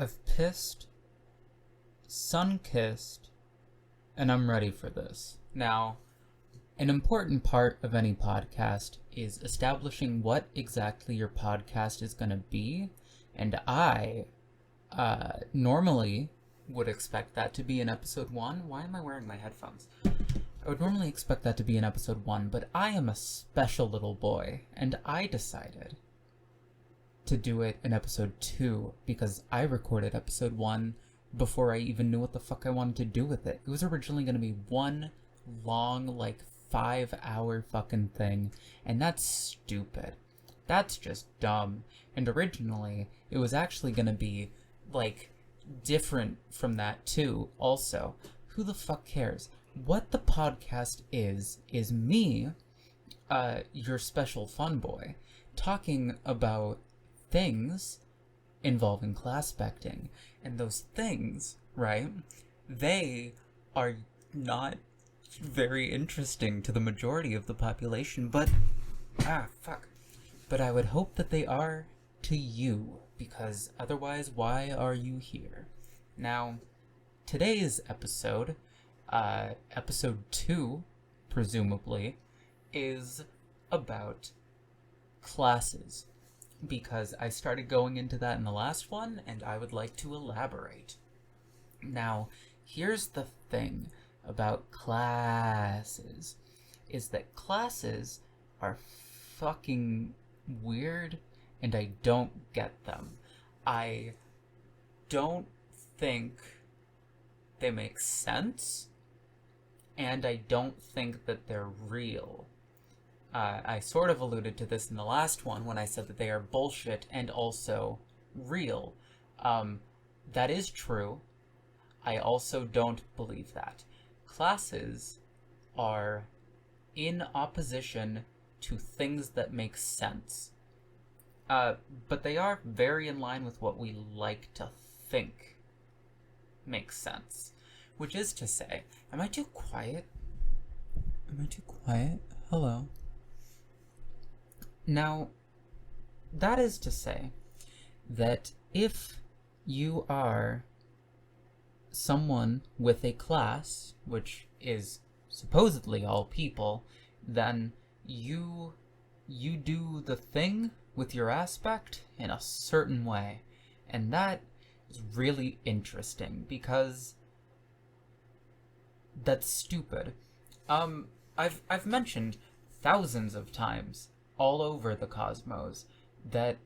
I've pissed, sun-kissed, and I'm ready for this. Now, an important part of any podcast is establishing what exactly your podcast is going to be, and I normally would expect that to be in episode 1. Why am I wearing my headphones? I would normally expect that to be in episode 1, but I am a special little boy, and I decided to do it in episode 2 because I recorded episode 1 before I even knew what the fuck I wanted to do with it. It was originally going to be one long, 5-hour fucking thing, and that's stupid. That's just dumb. And originally, it was actually going to be, different from that too, also. Who the fuck cares? What the podcast is me, your special fun boy, talking about things involving Classpecting. And those things, right, they are not very interesting to the majority of the population, but I would hope that they are to you, because otherwise, why are you here? Now, today's episode, episode 2, presumably, is about classes, because I started going into that in the last one, and I would like to elaborate. Now, here's the thing about classes, is that classes are fucking weird, and I don't get them. I don't think they make sense, and I don't think that they're real. I sort of alluded to this in the last one when I said that they are bullshit and also real. That is true. I also don't believe that. Classes are in opposition to things that make sense. But they are very in line with what we like to think makes sense. Which is to say, am I too quiet? Hello? Now, that is to say that if you are someone with a class, which is supposedly all people, then you do the thing with your aspect in a certain way. And that is really interesting, because that's stupid. I've mentioned thousands of times all over the cosmos that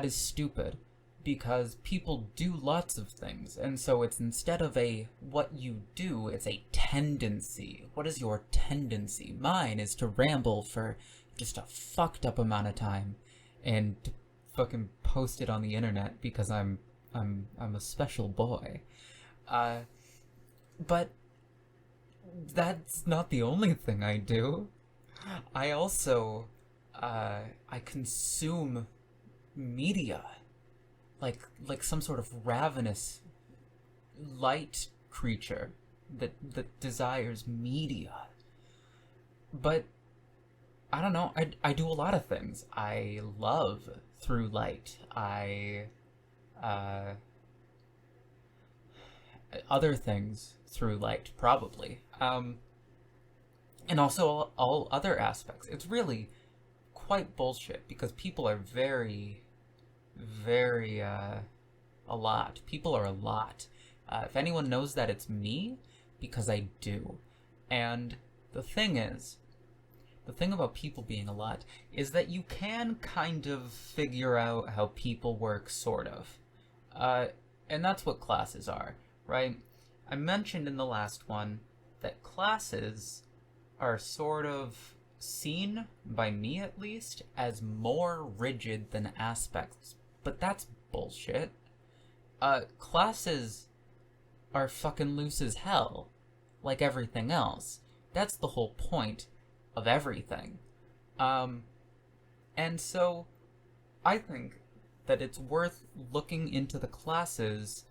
is stupid, because people do lots of things, and so it's instead of a what you do, it's a tendency. What is your tendency? Mine is to ramble for just a fucked up amount of time and to fucking post it on the internet because I'm a special boy. But that's not the only thing I do. I also I consume media like some sort of ravenous light creature that desires media. But I don't know, I do a lot of things. I love through light. Other things through light, probably. And also all other aspects. It's really quite bullshit, because people are very a lot. People are a lot. If anyone knows that, it's me, because I do. And the thing about people being a lot is that you can kind of figure out how people work, sort of. And that's what classes are, right? I mentioned in the last one that classes are sort of seen, by me at least, as more rigid than aspects. But that's bullshit. Classes are fucking loose as hell, like everything else. That's the whole point of everything. And so, I think that it's worth looking into the classes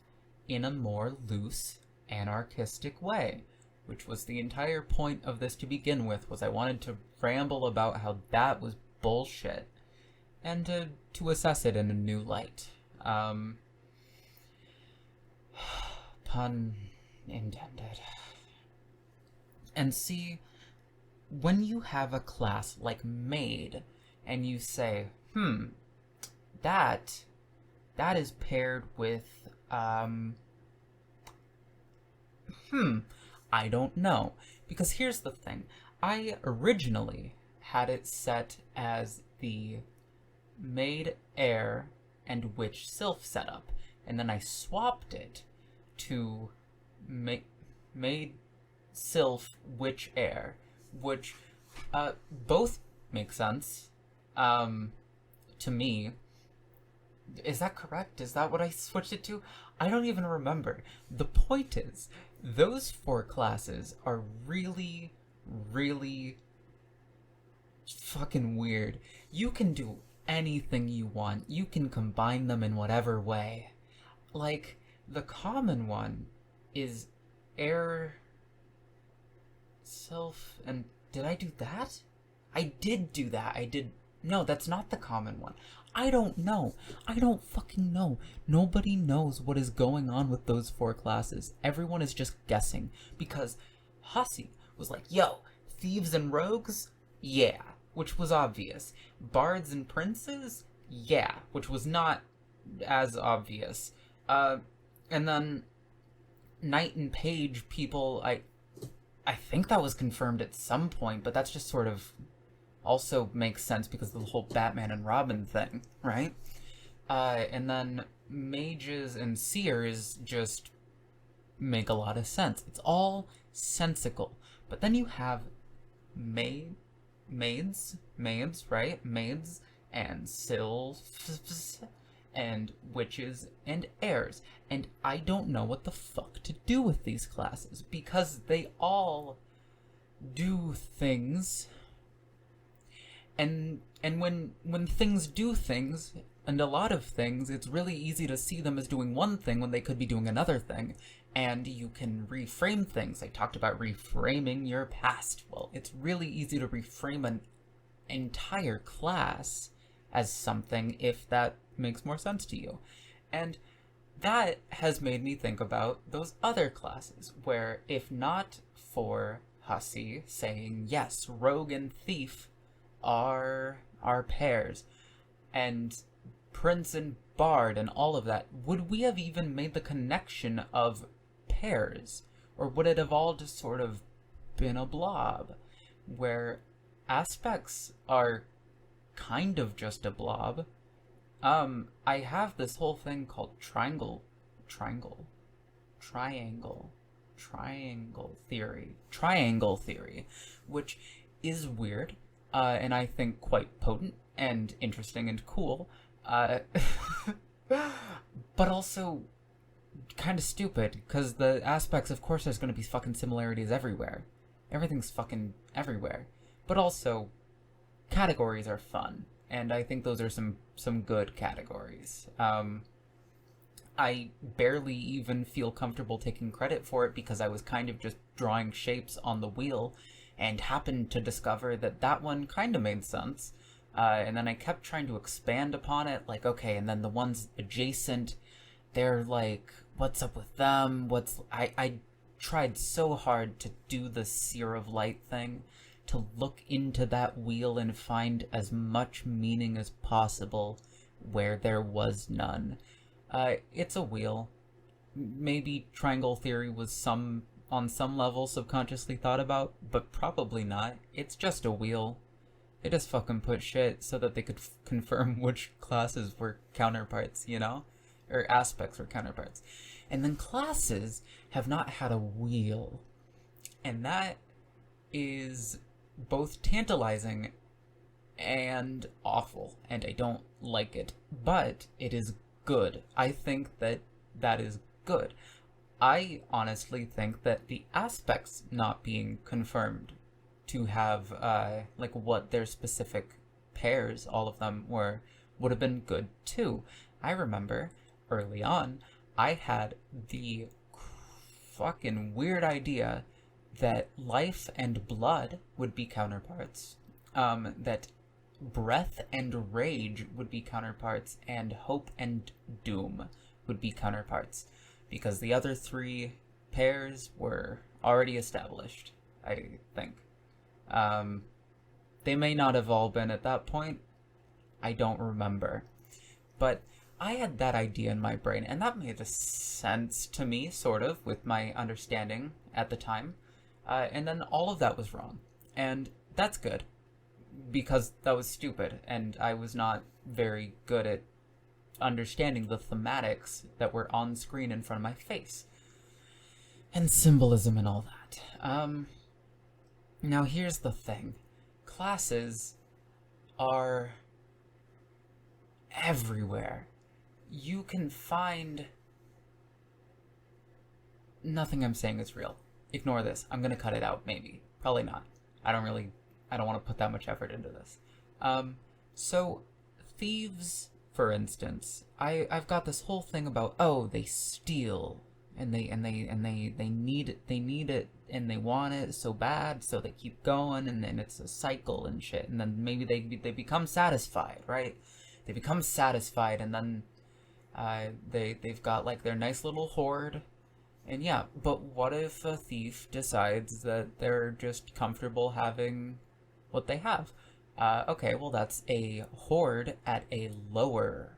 in a more loose, anarchistic way, which was the entire point of this to begin with, was I wanted to ramble about how that was bullshit, and to assess it in a new light. pun intended. And see, when you have a class like made, and you say, that is paired with, I don't know. Because here's the thing. I originally had it set as the made air and witch sylph setup, and then I swapped it to made sylph witch air, which both make sense to me. Is that correct? Is that what I switched it to? I don't even remember. The point is, those 4 classes are really, really fucking weird. You can do anything you want. You can combine them in whatever way. Like, the common one is air, self, and did I do that? I did do that. No, that's not the common one. I don't know. I don't fucking know. Nobody knows what is going on with those 4 classes. Everyone is just guessing. Because Hussey was like, yo, thieves and rogues? Yeah. Which was obvious. Bards and princes? Yeah. Which was not as obvious. And then knight and page people, I think that was confirmed at some point, but that's just sort of also makes sense because of the whole Batman and Robin thing, right? And then mages and seers just make a lot of sense. It's all sensical. But then you have maids, right? Maids and sylphs and witches and heirs. And I don't know what the fuck to do with these classes because they all do things. And when things do things, and a lot of things, it's really easy to see them as doing one thing when they could be doing another thing. And you can reframe things. I talked about reframing your past. Well, it's really easy to reframe an entire class as something if that makes more sense to you. And that has made me think about those other classes, where if not for Hussey saying, yes, rogue and thief are pairs, and prince and bard and all of that, would we have even made the connection of pairs? Or would it have all just sort of been a blob, where aspects are kind of just a blob? I have this whole thing called triangle theory, which is weird, and I think quite potent and interesting and cool, but also kind of stupid, because the aspects, of course there's going to be fucking similarities everywhere. Everything's fucking everywhere. But also, categories are fun, and I think those are some good categories. I barely even feel comfortable taking credit for it because I was kind of just drawing shapes on the wheel and happened to discover that that one kind of made sense. And then I kept trying to expand upon it, like, okay, and then the ones adjacent, they're like, what's up with them? I tried so hard to do the Seer of Light thing, to look into that wheel and find as much meaning as possible where there was none. It's a wheel. Maybe triangle theory was on some level subconsciously thought about, but probably not. It's just a wheel. They just fucking put shit so that they could confirm which classes were counterparts, you know? Or aspects were counterparts. And then classes have not had a wheel. And that is both tantalizing and awful, and I don't like it. But it is good. I think that is good. I honestly think that the aspects not being confirmed to have, like, what their specific pairs, all of them were, would have been good too. I remember, early on, I had the fucking weird idea that life and blood would be counterparts, that breath and rage would be counterparts, and hope and doom would be counterparts. because the other three pairs were already established, I think. They may not have all been at that point. I don't remember. But I had that idea in my brain, and that made sense to me, sort of, with my understanding at the time. And then all of that was wrong. And that's good, because that was stupid, and I was not very good at understanding the thematics that were on screen in front of my face. And symbolism and all that. Now here's the thing. Classes are everywhere. You can find... Nothing I'm saying is real. Ignore this. I'm gonna cut it out, maybe. Probably not. I don't want to put that much effort into this. So, thieves, for instance, I've got this whole thing about, oh, they steal, and they need it, and they want it so bad, so they keep going, and then it's a cycle and shit, and then maybe they become satisfied, right? They become satisfied, and then they've got like their nice little hoard. And yeah, but what if a thief decides that they're just comfortable having what they have? Okay, well that's a hoard at a lower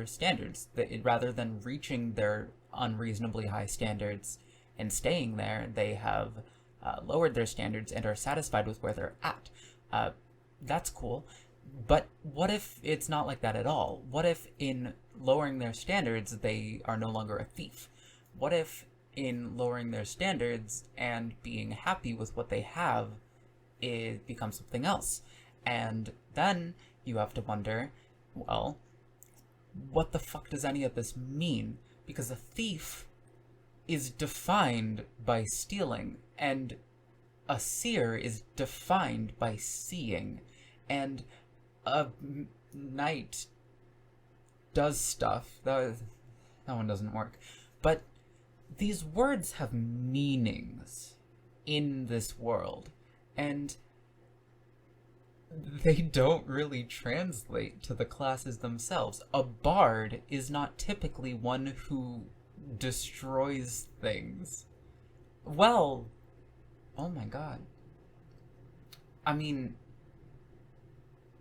standards. Rather than reaching their unreasonably high standards and staying there, they have lowered their standards and are satisfied with where they're at. That's cool. But what if it's not like that at all? What if in lowering their standards, they are no longer a thief? What if in lowering their standards and being happy with what they have, it becomes something else? And then you have to wonder, well, what the fuck does any of this mean? Because a thief is defined by stealing, and a seer is defined by seeing, and a knight does stuff. That one doesn't work. But these words have meanings in this world, and they don't really translate to the classes themselves. A bard is not typically one who destroys things. Well, oh my god. I mean,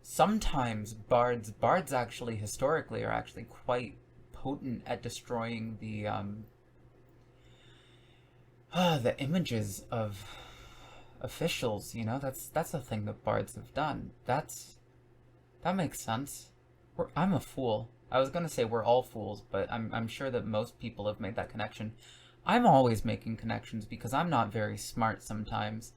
sometimes bards actually historically are actually quite potent at destroying the images of officials, you know. That's a thing that bards have done. That makes sense. I'm a fool. I was gonna say we're all fools, but I'm sure that most people have made that connection. I'm always making connections because I'm not very smart sometimes.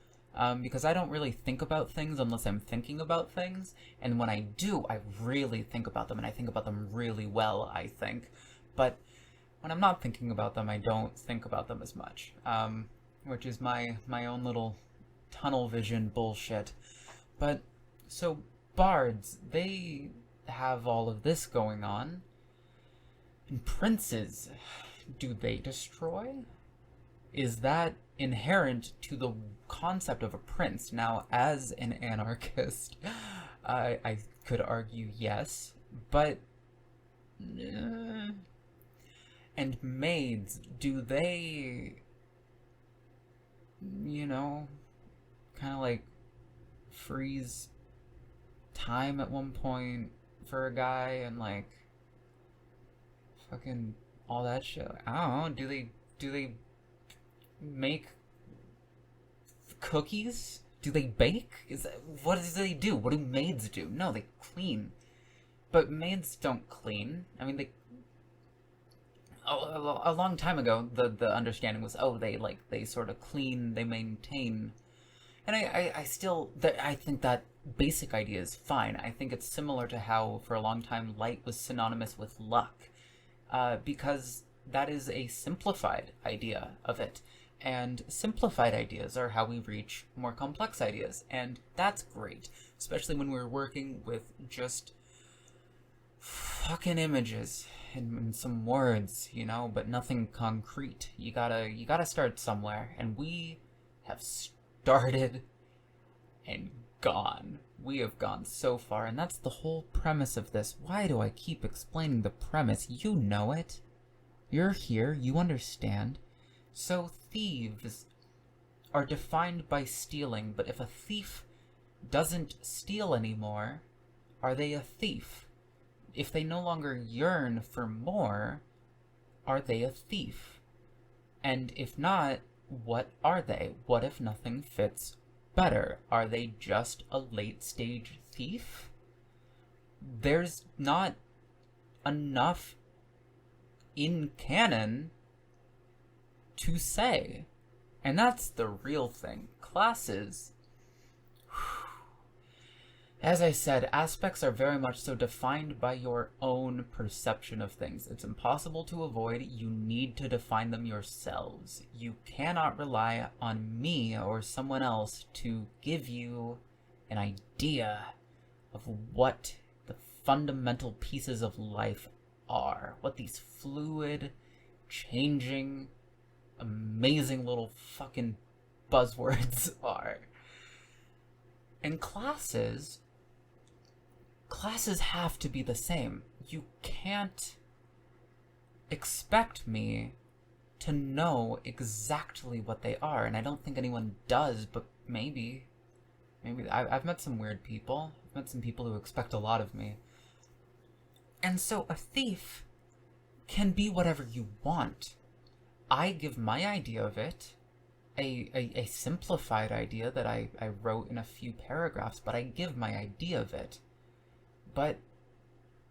Because I don't really think about things unless I'm thinking about things, and when I do, I really think about them, and I think about them really well, I think. But when I'm not thinking about them, I don't think about them as much, which is my own little tunnel vision bullshit. But, so, bards, they have all of this going on, and princes, do they destroy? Is that inherent to the concept of a prince? Now, as an anarchist, I could argue yes, but... And maids, do they, you know, kind of like freeze time at one point for a guy and like fucking all that shit? I don't know, do they make cookies? Do they bake? What do they do? What do maids do? No, they clean. But maids don't clean. I mean, a long time ago, the understanding was, oh, they sort of clean, they maintain. And I still, I think that basic idea is fine. I think it's similar to how, for a long time, light was synonymous with luck. Because that is a simplified idea of it. And simplified ideas are how we reach more complex ideas. And that's great. Especially when we're working with just fucking images and some words, you know, but nothing concrete. You gotta start somewhere. And we have started and gone. We have gone so far, and that's the whole premise of this. Why do I keep explaining the premise? You know it. You're here, you understand. So thieves are defined by stealing, but if a thief doesn't steal anymore, are they a thief? If they no longer yearn for more, are they a thief? And if not, what are they? What if nothing fits better? Are they just a late-stage thief? There's not enough in canon to say. And that's the real thing. Classes, as I said, aspects are very much so defined by your own perception of things. It's impossible to avoid. You need to define them yourselves. You cannot rely on me or someone else to give you an idea of what the fundamental pieces of life are, what these fluid, changing, amazing little fucking buzzwords are. And classes have to be the same. You can't expect me to know exactly what they are, and I don't think anyone does, but maybe I've met some weird people. I've met some people who expect a lot of me. And so a thief can be whatever you want. I give my idea of it, a simplified idea that I wrote in a few paragraphs, but I give my idea of it. But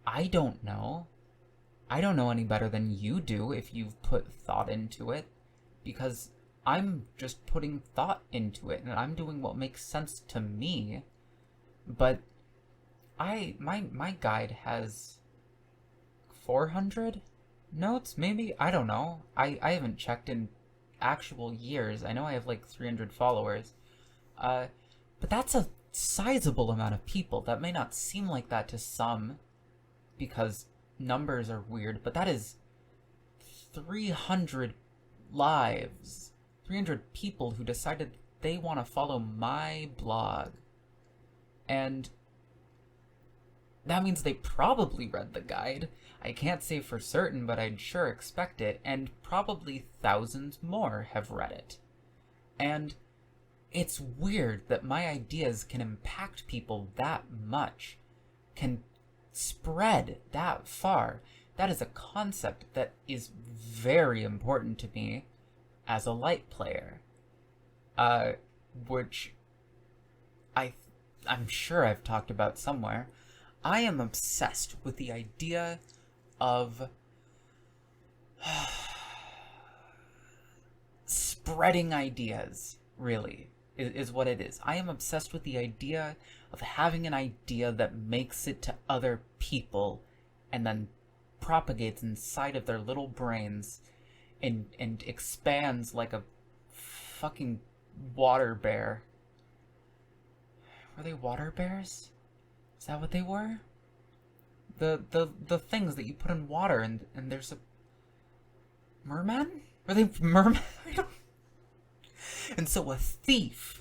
I don't know. I don't know any better than you do if you've put thought into it, because I'm just putting thought into it, and I'm doing what makes sense to me. But my guide has 400 notes, maybe? I don't know. I haven't checked in actual years. I know I have like 300 followers. But that's a sizable amount of people. That may not seem like that to some, because numbers are weird, but that is 300 lives. 300 people who decided they want to follow my blog. And that means they probably read the guide. I can't say for certain, but I'd sure expect it, and probably thousands more have read it. And it's weird that my ideas can impact people that much, can spread that far. That is a concept that is very important to me as a light player. Which I'm sure I've talked about somewhere. I am obsessed with the idea of spreading ideas, really, is what it is. I am obsessed with the idea of having an idea that makes it to other people and then propagates inside of their little brains and expands like a fucking water bear. Were they water bears? Is that what they were? The things that you put in water, and there's a merman? Were they merman? And so a thief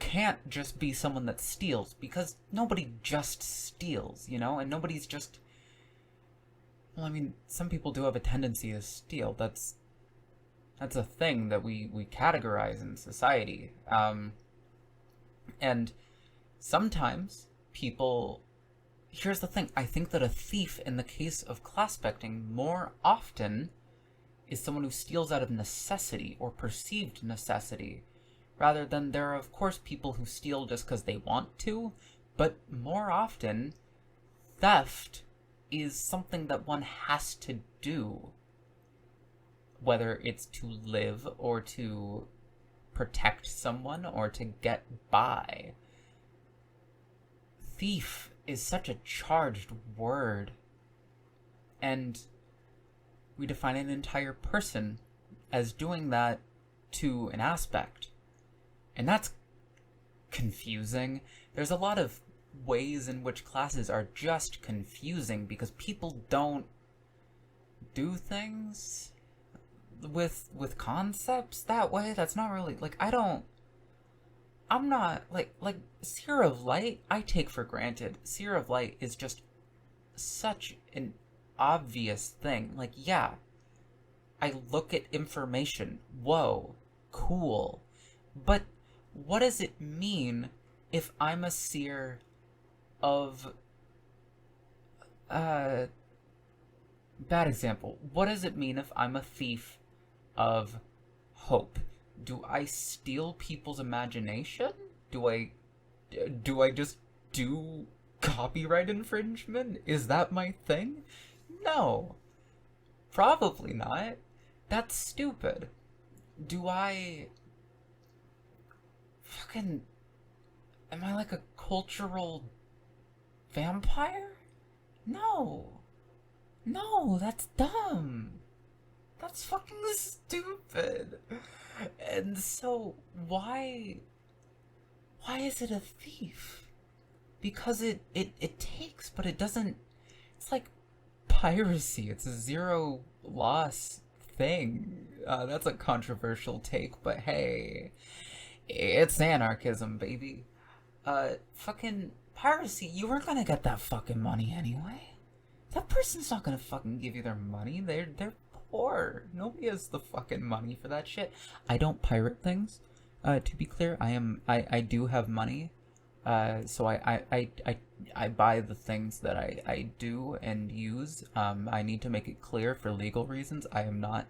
can't just be someone that steals, because nobody just steals, you know? And nobody's just... Well, I mean, some people do have a tendency to steal. That's a thing that we categorize in society. And sometimes people... Here's the thing. I think that a thief, in the case of Classpecting, more often is someone who steals out of necessity or perceived necessity, rather than there are, of course, people who steal just because they want to, but more often, theft is something that one has to do, whether it's to live or to protect someone or to get by. Thief is such a charged word, and we define an entire person as doing that to an aspect. And that's confusing. There's a lot of ways in which classes are just confusing because people don't do things with concepts that way. That's not really, like, I'm not, like, Seer of Light, I take for granted. Seer of Light is just such an obvious thing. Like, yeah, I look at information. Whoa, cool. But what does it mean if I'm a seer of bad example. What does it mean if I'm a thief of hope? Do I steal people's imagination? Do I just do copyright infringement? Is that my thing? No. Probably not. That's stupid. Do I fucking am I like a cultural vampire? No. No, that's dumb. That's fucking stupid. And so why is it a thief? Because it takes, but it doesn't. It's like piracy. It's a zero loss thing. That's a controversial take, but hey, it's anarchism, baby. Fucking piracy. You weren't gonna get that fucking money anyway. That person's not gonna fucking give you their money. They're poor. Nobody has the fucking money for that shit. I don't pirate things. To be clear, I do have money. So I buy the things that I do and use. I need to make it clear for legal reasons. I am not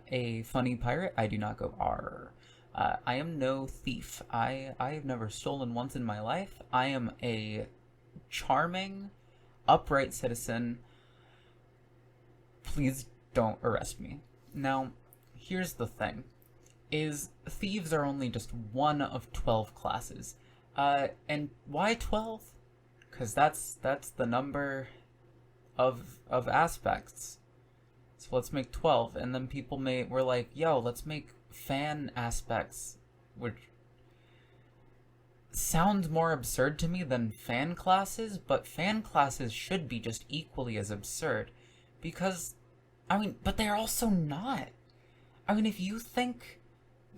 a funny pirate. I do not go arr. I am no thief. I've never stolen once in my life. I am a charming, upright citizen. Please don't arrest me. Now, here's the thing. Is thieves are only just one of 12 classes. And why 12? Because that's the number of aspects. So let's make 12, and then we're like, yo, let's make fan aspects, which sounds more absurd to me than fan classes, but fan classes should be just equally as absurd. Because, but they're also not. If you think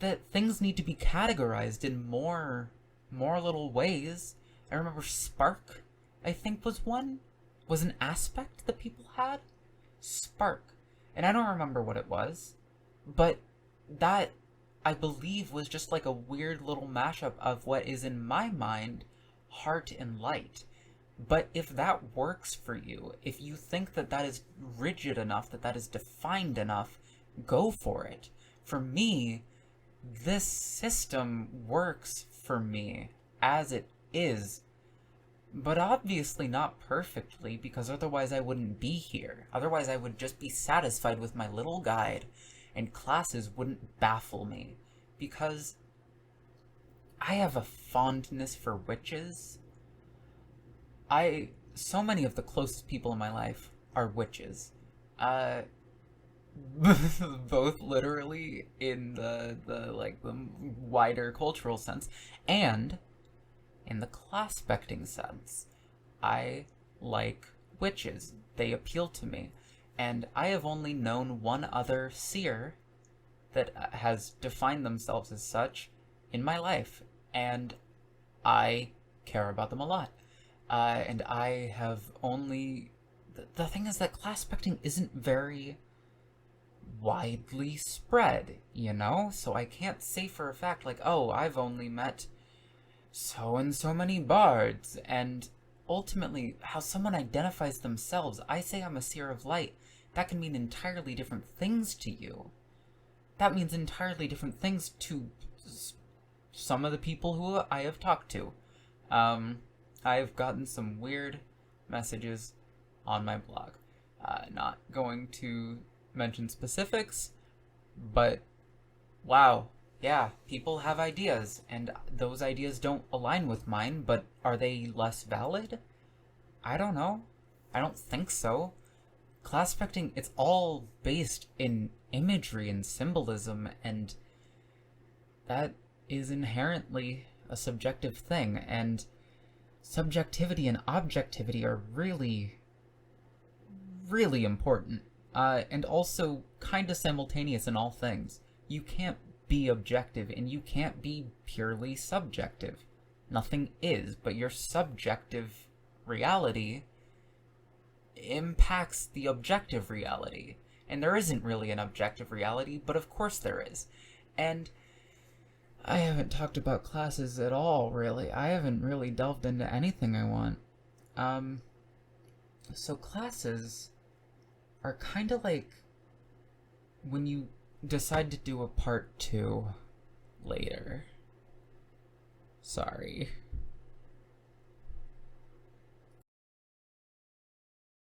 that things need to be categorized in more little ways. I remember Spark, I think was an aspect that people had. Spark. And I don't remember what it was, but that, I believe, was just like a weird little mashup of what is in my mind heart and light. But if that works for you, if you think that that is rigid enough, that is defined enough, go for it. For me, this system works for me as it is, but obviously not perfectly, because otherwise I wouldn't be here. Otherwise I would just be satisfied with my little guide, and classes wouldn't baffle me, because I have a fondness for witches. So many of the closest people in my life are witches. Both literally in the wider cultural sense and in the Classpecting sense. I like witches. They appeal to me. And I have only known one other seer that has defined themselves as such in my life, and I care about them a lot. And I have only... The thing is that Classpecting isn't very widely spread, so I can't say for a fact, like, oh, I've only met so and so many bards, and ultimately how someone identifies themselves. I say I'm a seer of light. That can mean entirely different things to you. That means entirely different things to some of the people who I have talked to. I've gotten some weird messages on my blog. Not going to mention specifics, but wow, yeah, people have ideas, and those ideas don't align with mine, but are they less valid? I don't know. I don't think so. Classpecting, it's all based in imagery and symbolism, and that is inherently a subjective thing, and subjectivity and objectivity are really, really important. And also kind of simultaneous in all things. You can't be objective, and you can't be purely subjective. Nothing is, but your subjective reality impacts the objective reality. And there isn't really an objective reality, but of course there is. And I haven't talked about classes at all, really. I haven't really delved into anything I want. So classes are kind of like when you decide to do a part 2 later. Sorry.